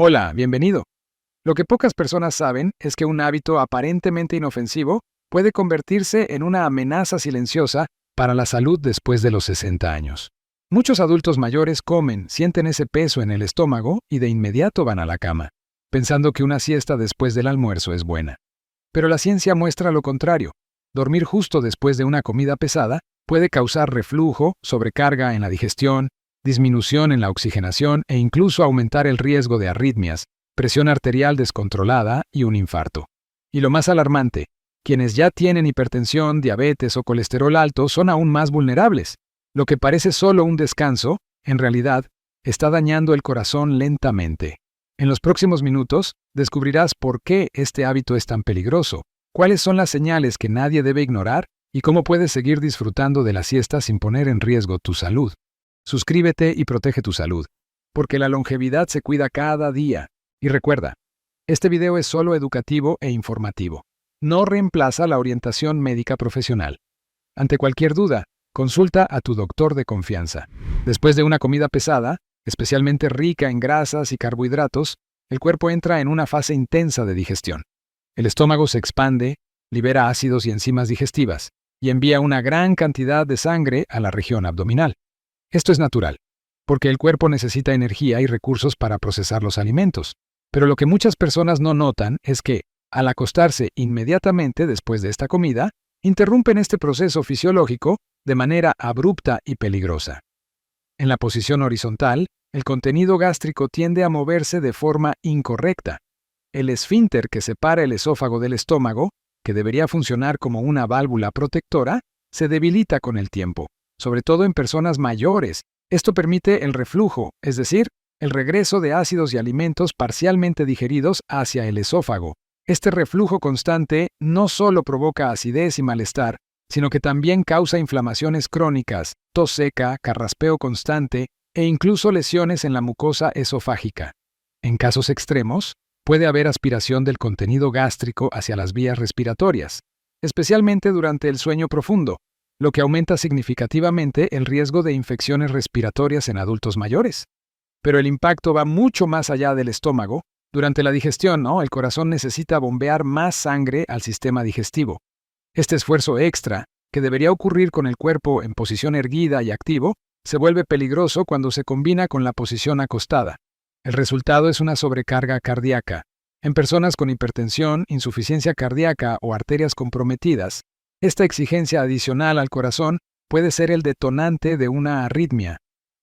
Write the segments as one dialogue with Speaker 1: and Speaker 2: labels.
Speaker 1: Hola, bienvenido. Lo que pocas personas saben es que un hábito aparentemente inofensivo puede convertirse en una amenaza silenciosa para la salud después de los 60 años. Muchos adultos mayores comen, sienten ese peso en el estómago y de inmediato van a la cama, pensando que una siesta después del almuerzo es buena. Pero la ciencia muestra lo contrario. Dormir justo después de una comida pesada puede causar reflujo, sobrecarga en la digestión, disminución en la oxigenación e incluso aumentar el riesgo de arritmias, presión arterial descontrolada y un infarto. Y lo más alarmante, quienes ya tienen hipertensión, diabetes o colesterol alto son aún más vulnerables. Lo que parece solo un descanso, en realidad, está dañando el corazón lentamente. En los próximos minutos, descubrirás por qué este hábito es tan peligroso, cuáles son las señales que nadie debe ignorar y cómo puedes seguir disfrutando de la siesta sin poner en riesgo tu salud. Suscríbete y protege tu salud, porque la longevidad se cuida cada día. Y recuerda, este video es solo educativo e informativo. No reemplaza la orientación médica profesional. Ante cualquier duda, consulta a tu doctor de confianza. Después de una comida pesada, especialmente rica en grasas y carbohidratos, el cuerpo entra en una fase intensa de digestión. El estómago se expande, libera ácidos y enzimas digestivas, y envía una gran cantidad de sangre a la región abdominal. Esto es natural, porque el cuerpo necesita energía y recursos para procesar los alimentos. Pero lo que muchas personas no notan es que, al acostarse inmediatamente después de esta comida, interrumpen este proceso fisiológico de manera abrupta y peligrosa. En la posición horizontal, el contenido gástrico tiende a moverse de forma incorrecta. El esfínter que separa el esófago del estómago, que debería funcionar como una válvula protectora, se debilita con el tiempo, sobre todo en personas mayores. Esto permite el reflujo, es decir, el regreso de ácidos y alimentos parcialmente digeridos hacia el esófago. Este reflujo constante no solo provoca acidez y malestar, sino que también causa inflamaciones crónicas, tos seca, carraspeo constante e incluso lesiones en la mucosa esofágica. En casos extremos, puede haber aspiración del contenido gástrico hacia las vías respiratorias, especialmente durante el sueño profundo, lo que aumenta significativamente el riesgo de infecciones respiratorias en adultos mayores. Pero el impacto va mucho más allá del estómago. Durante la digestión, el corazón necesita bombear más sangre al sistema digestivo. Este esfuerzo extra, que debería ocurrir con el cuerpo en posición erguida y activo, se vuelve peligroso cuando se combina con la posición acostada. El resultado es una sobrecarga cardíaca. En personas con hipertensión, insuficiencia cardíaca o arterias comprometidas, esta exigencia adicional al corazón puede ser el detonante de una arritmia,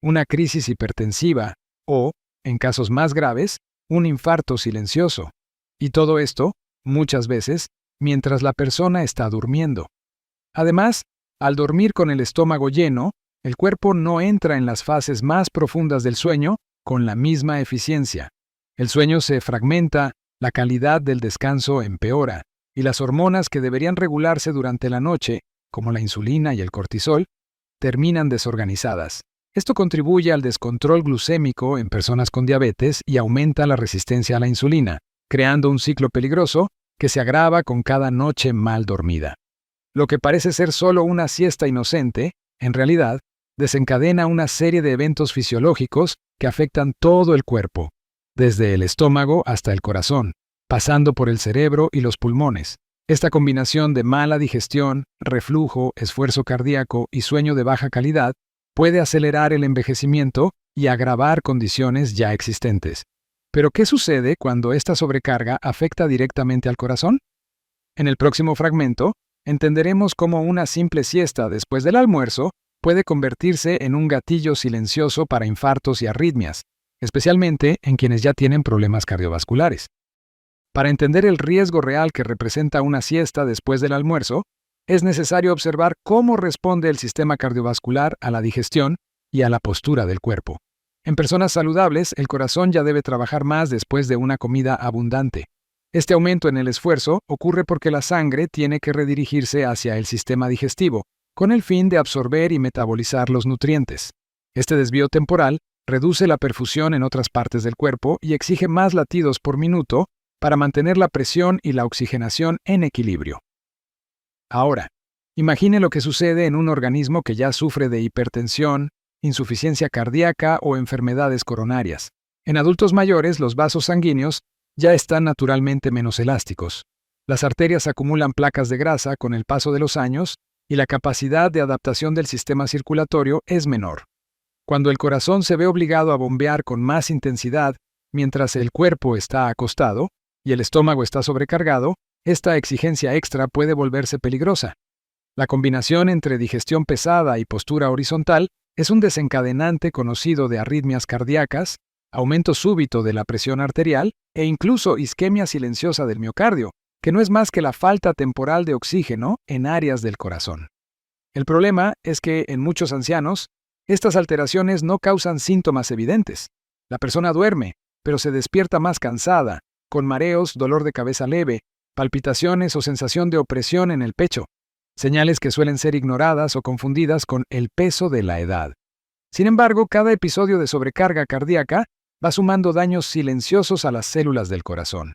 Speaker 1: una crisis hipertensiva o, en casos más graves, un infarto silencioso. Y todo esto, muchas veces, mientras la persona está durmiendo. Además, al dormir con el estómago lleno, el cuerpo no entra en las fases más profundas del sueño con la misma eficiencia. El sueño se fragmenta, la calidad del descanso empeora, y las hormonas que deberían regularse durante la noche, como la insulina y el cortisol, terminan desorganizadas. Esto contribuye al descontrol glucémico en personas con diabetes y aumenta la resistencia a la insulina, creando un ciclo peligroso que se agrava con cada noche mal dormida. Lo que parece ser solo una siesta inocente, en realidad, desencadena una serie de eventos fisiológicos que afectan todo el cuerpo, desde el estómago hasta el corazón, pasando por el cerebro y los pulmones. Esta combinación de mala digestión, reflujo, esfuerzo cardíaco y sueño de baja calidad puede acelerar el envejecimiento y agravar condiciones ya existentes. ¿Pero qué sucede cuando esta sobrecarga afecta directamente al corazón? En el próximo fragmento, entenderemos cómo una simple siesta después del almuerzo puede convertirse en un gatillo silencioso para infartos y arritmias, especialmente en quienes ya tienen problemas cardiovasculares. Para entender el riesgo real que representa una siesta después del almuerzo, es necesario observar cómo responde el sistema cardiovascular a la digestión y a la postura del cuerpo. En personas saludables, el corazón ya debe trabajar más después de una comida abundante. Este aumento en el esfuerzo ocurre porque la sangre tiene que redirigirse hacia el sistema digestivo, con el fin de absorber y metabolizar los nutrientes. Este desvío temporal reduce la perfusión en otras partes del cuerpo y exige más latidos por minuto para mantener la presión y la oxigenación en equilibrio. Ahora, imagine lo que sucede en un organismo que ya sufre de hipertensión, insuficiencia cardíaca o enfermedades coronarias. En adultos mayores, los vasos sanguíneos ya están naturalmente menos elásticos. Las arterias acumulan placas de grasa con el paso de los años y la capacidad de adaptación del sistema circulatorio es menor. Cuando el corazón se ve obligado a bombear con más intensidad mientras el cuerpo está acostado y el estómago está sobrecargado, esta exigencia extra puede volverse peligrosa. La combinación entre digestión pesada y postura horizontal es un desencadenante conocido de arritmias cardíacas, aumento súbito de la presión arterial e incluso isquemia silenciosa del miocardio, que no es más que la falta temporal de oxígeno en áreas del corazón. El problema es que en muchos ancianos, estas alteraciones no causan síntomas evidentes. La persona duerme, pero se despierta más cansada, con mareos, dolor de cabeza leve, palpitaciones o sensación de opresión en el pecho, señales que suelen ser ignoradas o confundidas con el peso de la edad. Sin embargo, cada episodio de sobrecarga cardíaca va sumando daños silenciosos a las células del corazón.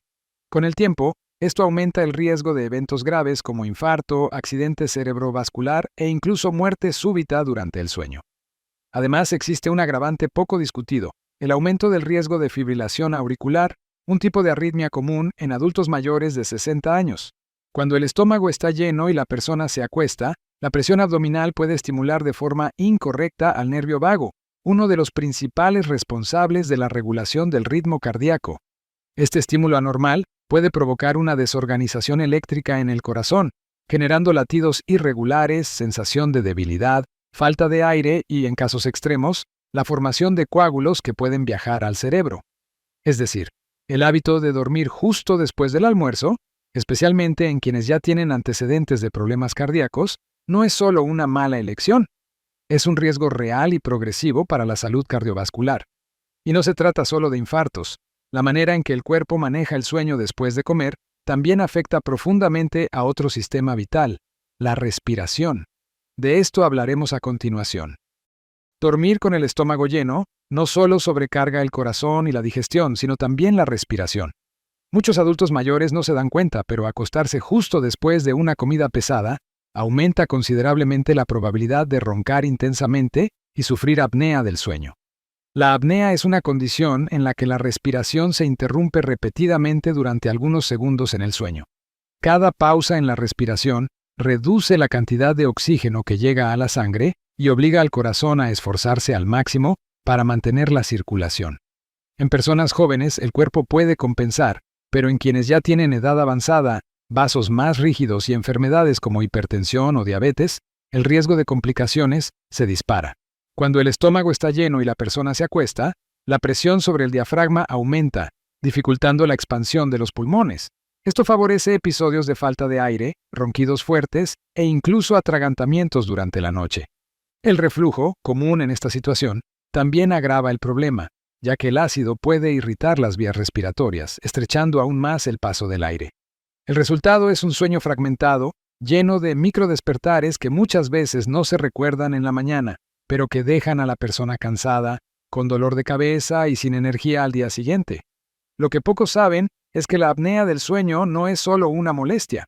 Speaker 1: Con el tiempo, esto aumenta el riesgo de eventos graves como infarto, accidente cerebrovascular e incluso muerte súbita durante el sueño. Además, existe un agravante poco discutido, el aumento del riesgo de fibrilación auricular, un tipo de arritmia común en adultos mayores de 60 años. Cuando el estómago está lleno y la persona se acuesta, la presión abdominal puede estimular de forma incorrecta al nervio vago, uno de los principales responsables de la regulación del ritmo cardíaco. Este estímulo anormal puede provocar una desorganización eléctrica en el corazón, generando latidos irregulares, sensación de debilidad, falta de aire y, en casos extremos, la formación de coágulos que pueden viajar al cerebro. Es decir, el hábito de dormir justo después del almuerzo, especialmente en quienes ya tienen antecedentes de problemas cardíacos, no es solo una mala elección. Es un riesgo real y progresivo para la salud cardiovascular. Y no se trata solo de infartos. La manera en que el cuerpo maneja el sueño después de comer también afecta profundamente a otro sistema vital, la respiración. De esto hablaremos a continuación. Dormir con el estómago lleno no solo sobrecarga el corazón y la digestión, sino también la respiración. Muchos adultos mayores no se dan cuenta, pero acostarse justo después de una comida pesada aumenta considerablemente la probabilidad de roncar intensamente y sufrir apnea del sueño. La apnea es una condición en la que la respiración se interrumpe repetidamente durante algunos segundos en el sueño. Cada pausa en la respiración reduce la cantidad de oxígeno que llega a la sangre y obliga al corazón a esforzarse al máximo para mantener la circulación. En personas jóvenes, el cuerpo puede compensar, pero en quienes ya tienen edad avanzada, vasos más rígidos y enfermedades como hipertensión o diabetes, el riesgo de complicaciones se dispara. Cuando el estómago está lleno y la persona se acuesta, la presión sobre el diafragma aumenta, dificultando la expansión de los pulmones. Esto favorece episodios de falta de aire, ronquidos fuertes e incluso atragantamientos durante la noche. El reflujo, común en esta situación, también agrava el problema, ya que el ácido puede irritar las vías respiratorias, estrechando aún más el paso del aire. El resultado es un sueño fragmentado, lleno de microdespertares que muchas veces no se recuerdan en la mañana, pero que dejan a la persona cansada, con dolor de cabeza y sin energía al día siguiente. Lo que pocos saben es que la apnea del sueño no es solo una molestia.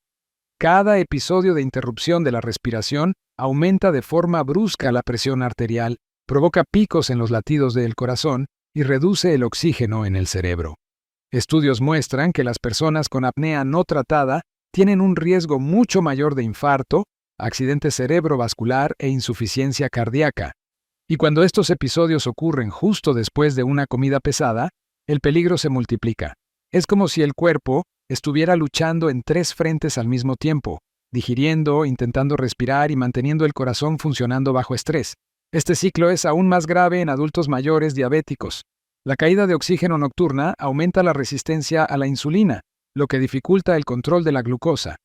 Speaker 1: Cada episodio de interrupción de la respiración aumenta de forma brusca la presión arterial, provoca picos en los latidos del corazón y reduce el oxígeno en el cerebro. Estudios muestran que las personas con apnea no tratada tienen un riesgo mucho mayor de infarto, accidente cerebrovascular e insuficiencia cardíaca. Y cuando estos episodios ocurren justo después de una comida pesada, el peligro se multiplica. Es como si el cuerpo estuviera luchando en 3 frentes al mismo tiempo, digiriendo, intentando respirar y manteniendo el corazón funcionando bajo estrés. Este ciclo es aún más grave en adultos mayores diabéticos. La caída de oxígeno nocturna aumenta la resistencia a la insulina, lo que dificulta el control de la glucosa.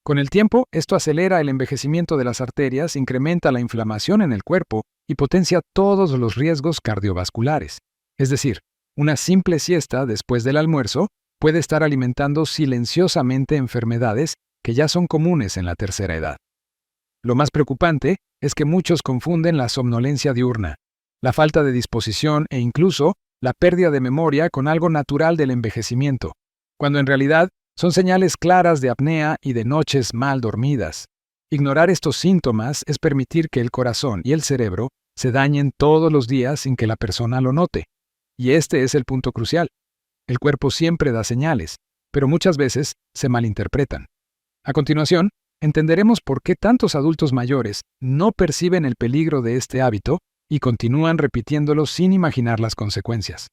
Speaker 1: Con el tiempo, esto acelera el envejecimiento de las arterias, incrementa la inflamación en el cuerpo y potencia todos los riesgos cardiovasculares. Es decir, una simple siesta después del almuerzo puede estar alimentando silenciosamente enfermedades que ya son comunes en la tercera edad. Lo más preocupante es que muchos confunden la somnolencia diurna, la falta de disposición e incluso la pérdida de memoria con algo natural del envejecimiento, cuando en realidad son señales claras de apnea y de noches mal dormidas. Ignorar estos síntomas es permitir que el corazón y el cerebro se dañen todos los días sin que la persona lo note. Y este es el punto crucial. El cuerpo siempre da señales, pero muchas veces se malinterpretan. A continuación, entenderemos por qué tantos adultos mayores no perciben el peligro de este hábito y continúan repitiéndolo sin imaginar las consecuencias.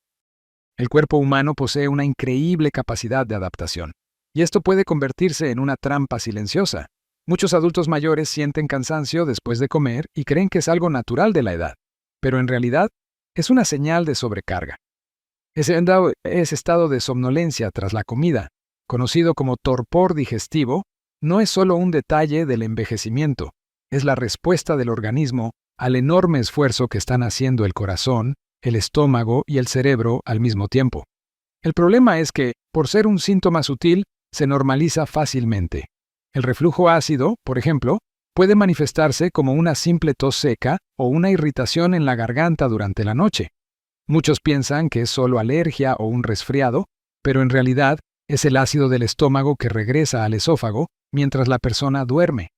Speaker 1: El cuerpo humano posee una increíble capacidad de adaptación, y esto puede convertirse en una trampa silenciosa. Muchos adultos mayores sienten cansancio después de comer y creen que es algo natural de la edad, pero en realidad es una señal de sobrecarga. Ese estado de somnolencia tras la comida, conocido como torpor digestivo, no es solo un detalle del envejecimiento, es la respuesta del organismo al enorme esfuerzo que están haciendo el corazón, el estómago y el cerebro al mismo tiempo. El problema es que, por ser un síntoma sutil, se normaliza fácilmente. El reflujo ácido, por ejemplo, puede manifestarse como una simple tos seca o una irritación en la garganta durante la noche. Muchos piensan que es solo alergia o un resfriado, pero en realidad es el ácido del estómago que regresa al esófago mientras la persona duerme.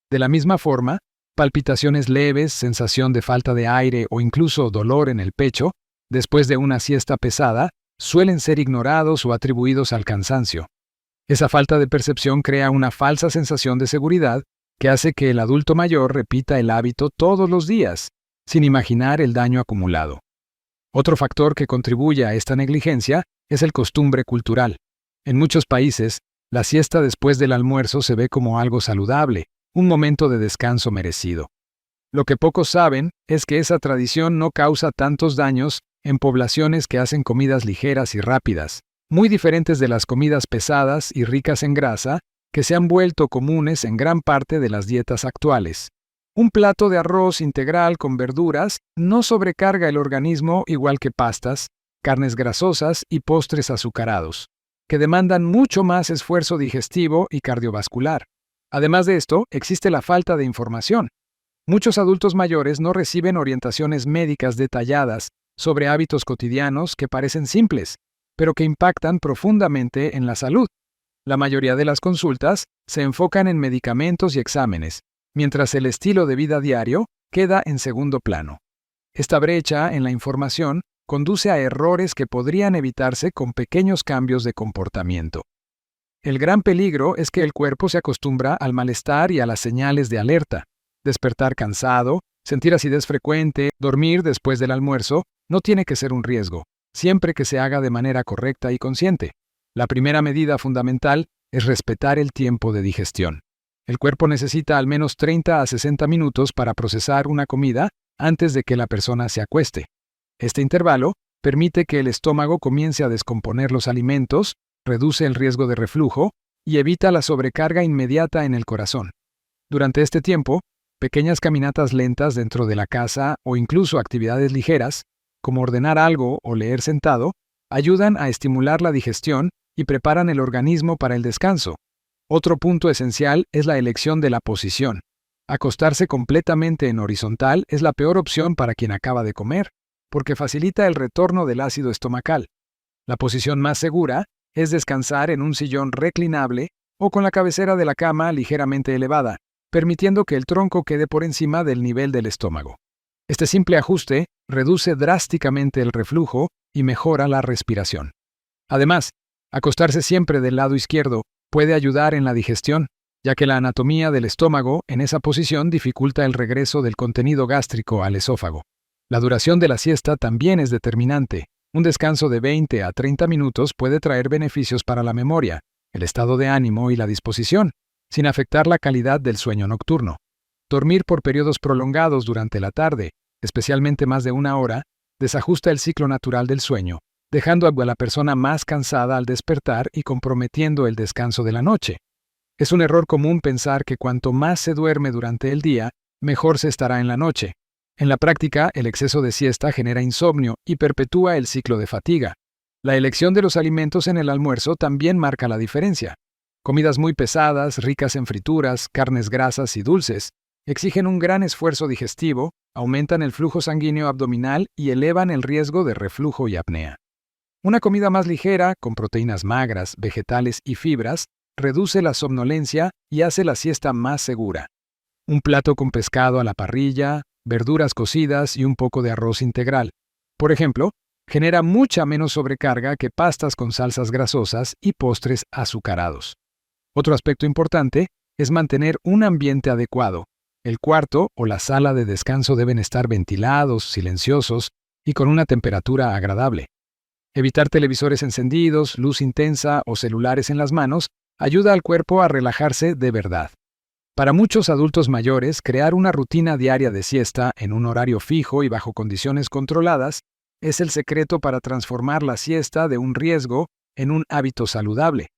Speaker 1: De la misma forma, palpitaciones leves, sensación de falta de aire o incluso dolor en el pecho, después de una siesta pesada, suelen ser ignorados o atribuidos al cansancio. Esa falta de percepción crea una falsa sensación de seguridad que hace que el adulto mayor repita el hábito todos los días, sin imaginar el daño acumulado. Otro factor que contribuye a esta negligencia es el costumbre cultural. En muchos países, la siesta después del almuerzo se ve como algo saludable, un momento de descanso merecido. Lo que pocos saben es que esa tradición no causa tantos daños en poblaciones que hacen comidas ligeras y rápidas, muy diferentes de las comidas pesadas y ricas en grasa que se han vuelto comunes en gran parte de las dietas actuales. Un plato de arroz integral con verduras no sobrecarga el organismo igual que pastas, carnes grasosas y postres azucarados, que demandan mucho más esfuerzo digestivo y cardiovascular. Además de esto, existe la falta de información. Muchos adultos mayores no reciben orientaciones médicas detalladas sobre hábitos cotidianos que parecen simples, pero que impactan profundamente en la salud. La mayoría de las consultas se enfocan en medicamentos y exámenes, mientras el estilo de vida diario queda en segundo plano. Esta brecha en la información conduce a errores que podrían evitarse con pequeños cambios de comportamiento. El gran peligro es que el cuerpo se acostumbra al malestar y a las señales de alerta. Despertar cansado, sentir acidez frecuente, dormir después del almuerzo, no tiene que ser un riesgo, siempre que se haga de manera correcta y consciente. La primera medida fundamental es respetar el tiempo de digestión. El cuerpo necesita al menos 30 a 60 minutos para procesar una comida antes de que la persona se acueste. Este intervalo permite que el estómago comience a descomponer los alimentos, reduce el riesgo de reflujo y evita la sobrecarga inmediata en el corazón. Durante este tiempo, pequeñas caminatas lentas dentro de la casa o incluso actividades ligeras, como ordenar algo o leer sentado, ayudan a estimular la digestión y preparan el organismo para el descanso. Otro punto esencial es la elección de la posición. Acostarse completamente en horizontal es la peor opción para quien acaba de comer, porque facilita el retorno del ácido estomacal. La posición más segura es descansar en un sillón reclinable o con la cabecera de la cama ligeramente elevada, permitiendo que el tronco quede por encima del nivel del estómago. Este simple ajuste reduce drásticamente el reflujo y mejora la respiración. Además, acostarse siempre del lado izquierdo puede ayudar en la digestión, ya que la anatomía del estómago en esa posición dificulta el regreso del contenido gástrico al esófago. La duración de la siesta también es determinante. Un descanso de 20 a 30 minutos puede traer beneficios para la memoria, el estado de ánimo y la disposición, sin afectar la calidad del sueño nocturno. Dormir por periodos prolongados durante la tarde, especialmente más de una hora, desajusta el ciclo natural del sueño, dejando a la persona más cansada al despertar y comprometiendo el descanso de la noche. Es un error común pensar que cuanto más se duerme durante el día, mejor se estará en la noche. En la práctica, el exceso de siesta genera insomnio y perpetúa el ciclo de fatiga. La elección de los alimentos en el almuerzo también marca la diferencia. Comidas muy pesadas, ricas en frituras, carnes grasas y dulces, exigen un gran esfuerzo digestivo, aumentan el flujo sanguíneo abdominal y elevan el riesgo de reflujo y apnea. Una comida más ligera, con proteínas magras, vegetales y fibras, reduce la somnolencia y hace la siesta más segura. Un plato con pescado a la parrilla, verduras cocidas y un poco de arroz integral, por ejemplo, Genera mucha menos sobrecarga que pastas con salsas grasosas y postres azucarados. Otro aspecto importante es mantener un ambiente adecuado. El cuarto o la sala de descanso deben estar ventilados, silenciosos y con una temperatura agradable. Evitar televisores encendidos, luz intensa o celulares en las manos ayuda al cuerpo a relajarse de verdad. Para muchos adultos mayores, crear una rutina diaria de siesta en un horario fijo y bajo condiciones controladas es el secreto para transformar la siesta de un riesgo en un hábito saludable.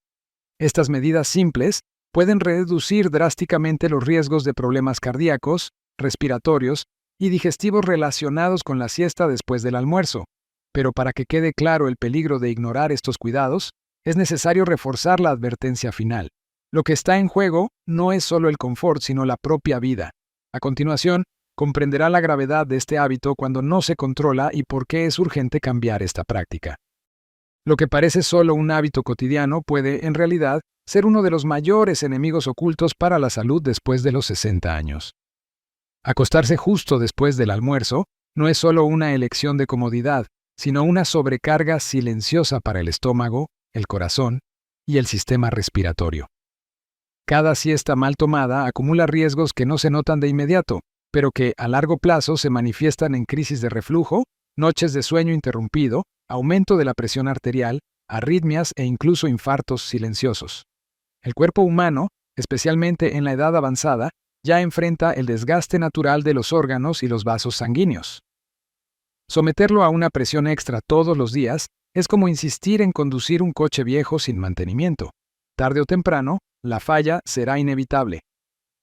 Speaker 1: Estas medidas simples pueden reducir drásticamente los riesgos de problemas cardíacos, respiratorios y digestivos relacionados con la siesta después del almuerzo. Pero para que quede claro el peligro de ignorar estos cuidados, es necesario reforzar la advertencia final. Lo que está en juego no es solo el confort, sino la propia vida. A continuación, comprenderá la gravedad de este hábito cuando no se controla y por qué es urgente cambiar esta práctica. Lo que parece solo un hábito cotidiano puede, en realidad, ser uno de los mayores enemigos ocultos para la salud después de los 60 años. Acostarse justo después del almuerzo no es solo una elección de comodidad, sino una sobrecarga silenciosa para el estómago, el corazón y el sistema respiratorio. Cada siesta mal tomada acumula riesgos que no se notan de inmediato, pero que a largo plazo se manifiestan en crisis de reflujo, noches de sueño interrumpido, aumento de la presión arterial, arritmias e incluso infartos silenciosos. El cuerpo humano, especialmente en la edad avanzada, ya enfrenta el desgaste natural de los órganos y los vasos sanguíneos. Someterlo a una presión extra todos los días es como insistir en conducir un coche viejo sin mantenimiento. Tarde o temprano, la falla será inevitable.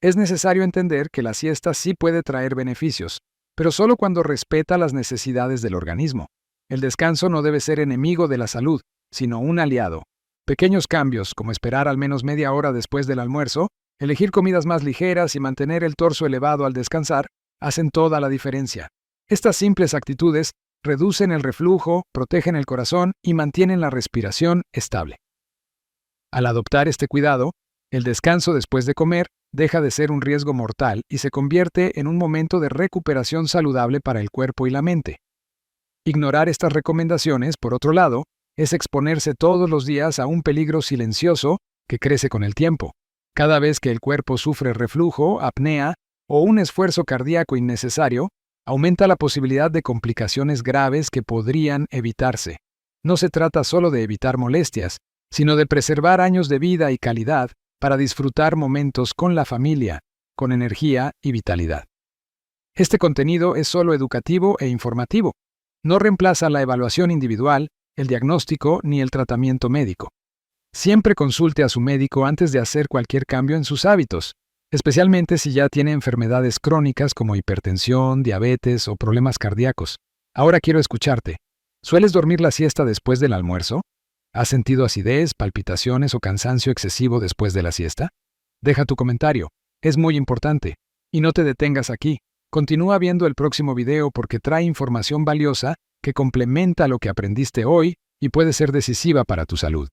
Speaker 1: Es necesario entender que la siesta sí puede traer beneficios, pero solo cuando respeta las necesidades del organismo. El descanso no debe ser enemigo de la salud, sino un aliado. Pequeños cambios, como esperar al menos media hora después del almuerzo, elegir comidas más ligeras y mantener el torso elevado al descansar, hacen toda la diferencia. Estas simples actitudes reducen el reflujo, protegen el corazón y mantienen la respiración estable. Al adoptar este cuidado, el descanso después de comer deja de ser un riesgo mortal y se convierte en un momento de recuperación saludable para el cuerpo y la mente. Ignorar estas recomendaciones, por otro lado, es exponerse todos los días a un peligro silencioso que crece con el tiempo. Cada vez que el cuerpo sufre reflujo, apnea o un esfuerzo cardíaco innecesario, aumenta la posibilidad de complicaciones graves que podrían evitarse. No se trata solo de evitar molestias, sino de preservar años de vida y calidad para disfrutar momentos con la familia, con energía y vitalidad. Este contenido es solo educativo e informativo. No reemplaza la evaluación individual, el diagnóstico ni el tratamiento médico. Siempre consulte a su médico antes de hacer cualquier cambio en sus hábitos, especialmente si ya tiene enfermedades crónicas como hipertensión, diabetes o problemas cardíacos. Ahora quiero escucharte. ¿Sueles dormir la siesta después del almuerzo? ¿Has sentido acidez, palpitaciones o cansancio excesivo después de la siesta? Deja tu comentario. Es muy importante. Y no te detengas aquí. Continúa viendo el próximo video porque trae información valiosa que complementa lo que aprendiste hoy y puede ser decisiva para tu salud.